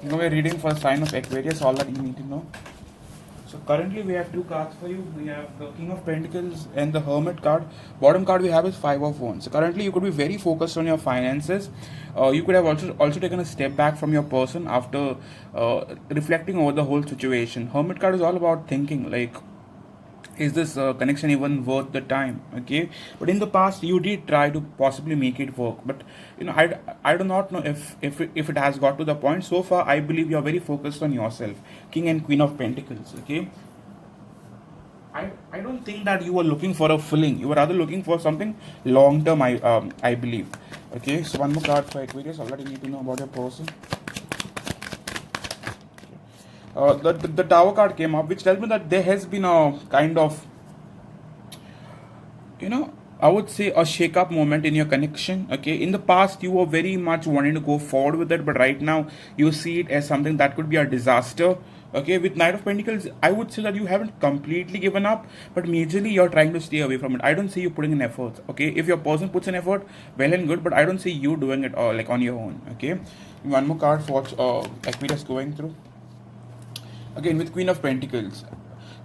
Now we're reading for the sign of Aquarius, all that you need to know. So currently we have two cards for you. We have the King of Pentacles and the Hermit card. Bottom card we have is Five of Wands. So currently you could be very focused on your finances. You could have also taken a step back from your person after reflecting over the whole situation. Hermit card is all about thinking like, is this connection even worth the time? Okay, but in the past you did try to possibly make it work, but I do not know if it has got to the point. So far I believe you are very focused on yourself. King and Queen of Pentacles. Okay, I don't think that you were looking for a filling. You were rather looking for something long term. I believe. Okay, so one more card for Aquarius. Already need to know about your person. The Tower card came up, which tells me that there has been a kind of, I would say a shake up moment in your connection. Okay, in the past you were very much wanting to go forward with it, but right now you see it as something that could be a disaster. Okay, with Knight of Pentacles, I would say that you haven't completely given up, but majorly you're trying to stay away from it. I don't see you putting in efforts. Okay, if your person puts in effort, well and good, but I don't see you doing it like on your own. Okay, one more card for Aquarius going through. Again, with Queen of Pentacles.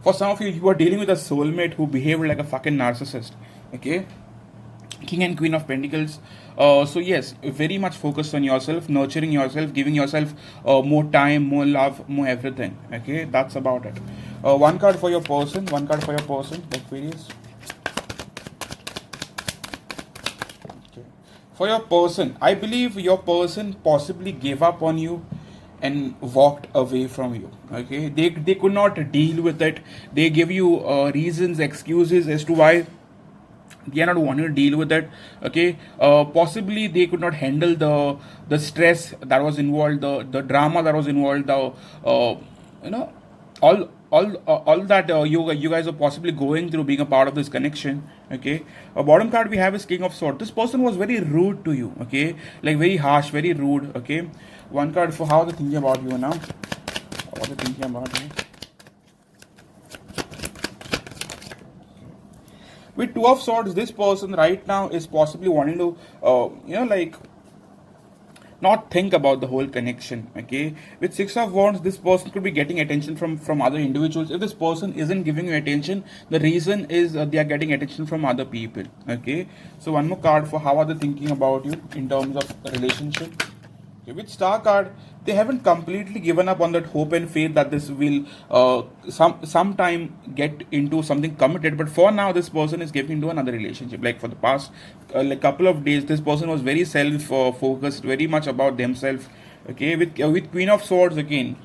For some of you, you are dealing with a soulmate who behaved like a fucking narcissist. Okay? King and Queen of Pentacles. So yes, very much focused on yourself, nurturing yourself, giving yourself more time, more love, more everything. Okay? That's about it. One card for your person. One card for your person. Aquarius. Okay. For your person, I believe your person possibly gave up on you and walked away from you. Okay, they could not deal with it. They give you reasons, excuses as to why they are not wanting to deal with it. Okay, possibly they could not handle the stress that was involved, the drama that was involved, the you know all that you guys are possibly going through being a part of this connection. Okay, a bottom card we have is King of Swords. This person was very rude to you. Okay, like very harsh, very rude. Okay, one card for how they're thinking about you now. How they're thinking about you. With Two of Swords, this person right now is possibly wanting to like not think about the whole connection. Okay, with Six of Wands, this person could be getting attention from other individuals. If this person isn't giving you attention, the reason is they are getting attention from other people. Okay, so one more card for how are they thinking about you in terms of relationship. Okay, with Star card, they haven't completely given up on that hope and faith that this will sometime get into something committed. But for now, this person is getting into another relationship. Like for the past like couple of days, this person was very self focused, very much about themselves. Okay, with Queen of Swords again,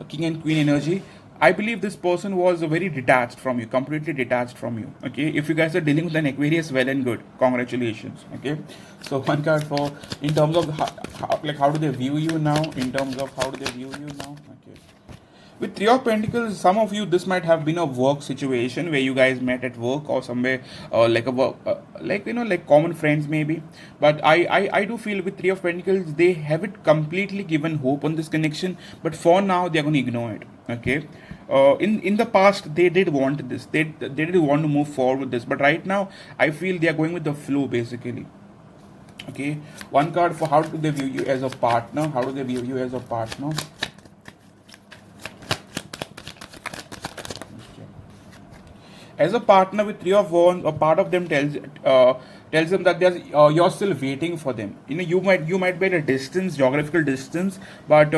King and Queen energy. I believe this person was very detached from you, completely detached from you. Okay, if you guys are dealing with an Aquarius, well and good, congratulations. Okay, so one card for in terms of how do they view you now? In terms of how do they view you now? Okay. With Three of Pentacles, some of you this might have been a work situation where you guys met at work or somewhere, like a work, like like common friends maybe. But I do feel with Three of Pentacles they haven't completely given hope on this connection. But for now they are going to ignore it. Okay. In the past they did want this. They did want to move forward with this. But right now I feel they are going with the flow basically. Okay. One card for how do they view you as a partner? How do they view you as a partner? As a partner with Three of Wands, a part of them tells them that you're still waiting for them. You might be at a distance, geographical distance, but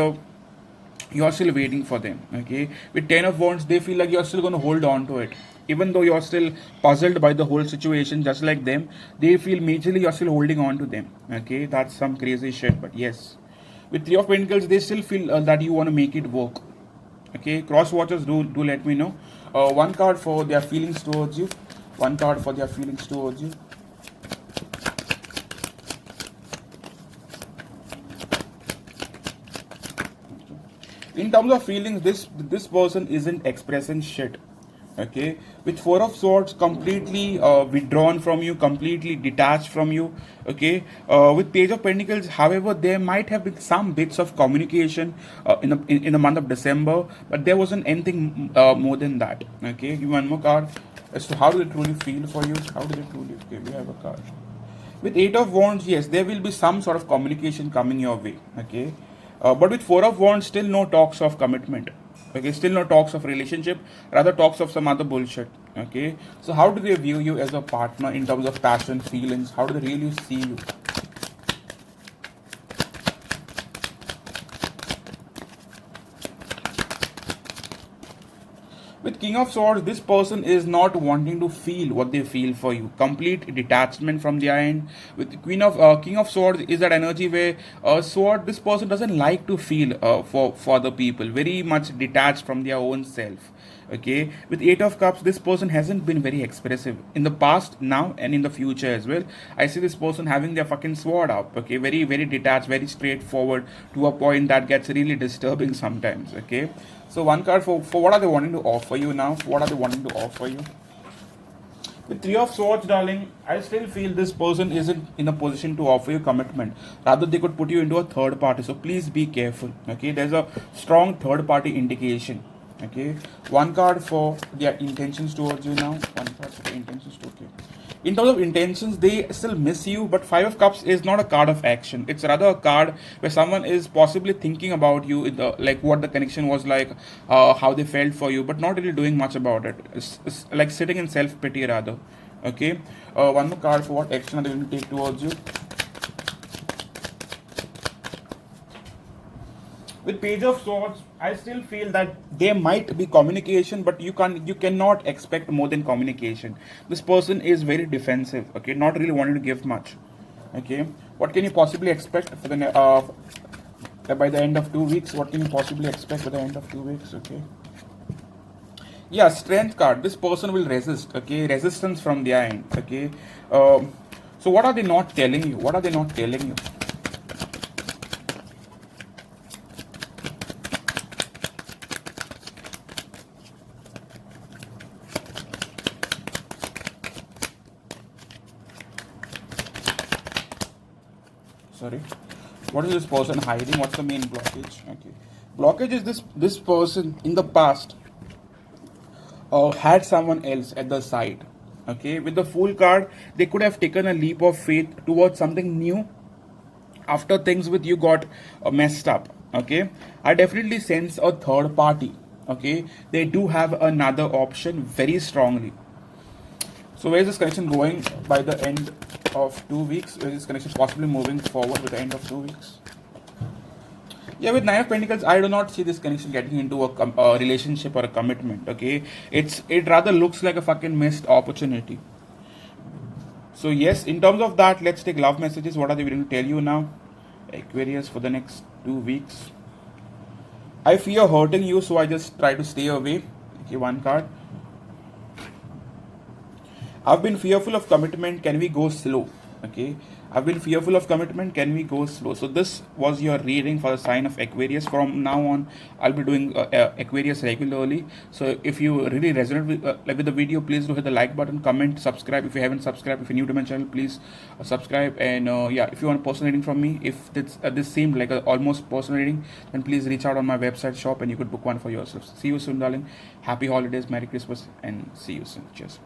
you're still waiting for them. Okay, with Ten of Wands, they feel like you're still going to hold on to it, even though you're still puzzled by the whole situation, just like them. They feel majorly you're still holding on to them. Okay, that's some crazy shit, but yes. With Three of Pentacles, they still feel that you want to make it work. Okay, cross watchers, do let me know. One card for their feelings towards you. One card for their feelings towards you. In terms of feelings, this person isn't expressing shit. Okay, with Four of Swords, completely withdrawn from you, completely detached from you. Okay, with Page of Pentacles, however, there might have been some bits of communication in the month of December, but there wasn't anything more than that. Okay, give one more card as to how do they truly feel for you. How do they truly? Okay, we have a card. With Eight of Wands, yes, there will be some sort of communication coming your way. Okay, But with Four of Wands, still no talks of commitment. Okay, still no talks of relationship, rather talks of some other bullshit. Okay, so how do they view you as a partner in terms of passion, feelings? How do they really see you? With King of Swords, this person is not wanting to feel what they feel for you. Complete detachment from their end. With King of Swords is that energy where sword this person doesn't like to feel for other people. Very much detached from their own self. Okay. With Eight of Cups, this person hasn't been very expressive in the past, now, and in the future as well. I see this person having their fucking sword up. Okay. Very very detached, very straightforward to a point that gets really disturbing sometimes. Okay. So one card for what are they wanting to offer you now? What are they wanting to offer you? With Three of Swords, darling, I still feel this person isn't in a position to offer you commitment. Rather, they could put you into a third party. So please be careful. Okay, there's a strong third party indication. Okay, one card for their intentions towards you now. One card for the intentions. Okay. In terms of intentions, they still miss you, but Five of Cups is not a card of action. It's rather a card where someone is possibly thinking about you, in the, like what the connection was like, how they felt for you, but not really doing much about it. It's like sitting in self-pity rather. Okay. One more card for what action are they going to take towards you. With Page of Swords, I still feel that there might be communication, but you cannot expect more than communication. This person is very defensive. Okay, not really wanting to give much. Okay, what can you possibly expect for the by the end of 2 weeks? What can you possibly expect by the end of 2 weeks? Okay. Yeah, Strength card. This person will resist. Okay, resistance from their end. Okay. So what are they not telling you? What are they not telling you? Sorry, what is this person hiding? What's the main blockage? Okay, blockage is this person in the past had someone else at the side. Okay, with the Fool card, they could have taken a leap of faith towards something new after things with you got messed up. Okay, I definitely sense a third party. Okay, they do have another option very strongly. So where is this connection going by the end of 2 weeks? Where is this connection possibly moving forward with the end of 2 weeks? Yeah, with Nine of Pentacles, I do not see this connection getting into a relationship or a commitment. Okay, it rather looks like a fucking missed opportunity. So yes, in terms of that, let's take love messages. What are they willing to tell you now, Aquarius, for the next 2 weeks? I fear hurting you, so I just try to stay away. Okay, one card. I've been fearful of commitment. Can we go slow? Okay. I've been fearful of commitment. Can we go slow? So this was your reading for the sign of Aquarius. From now on, I'll be doing Aquarius regularly. So if you really resonate with the video, please do hit the like button, comment, subscribe. If you haven't subscribed, if you're new to my channel, please subscribe. And yeah, if you want a personal reading from me, if this seemed like an almost personal reading, then please reach out on my website shop and you could book one for yourself. See you soon, darling. Happy holidays, Merry Christmas, and see you soon. Cheers.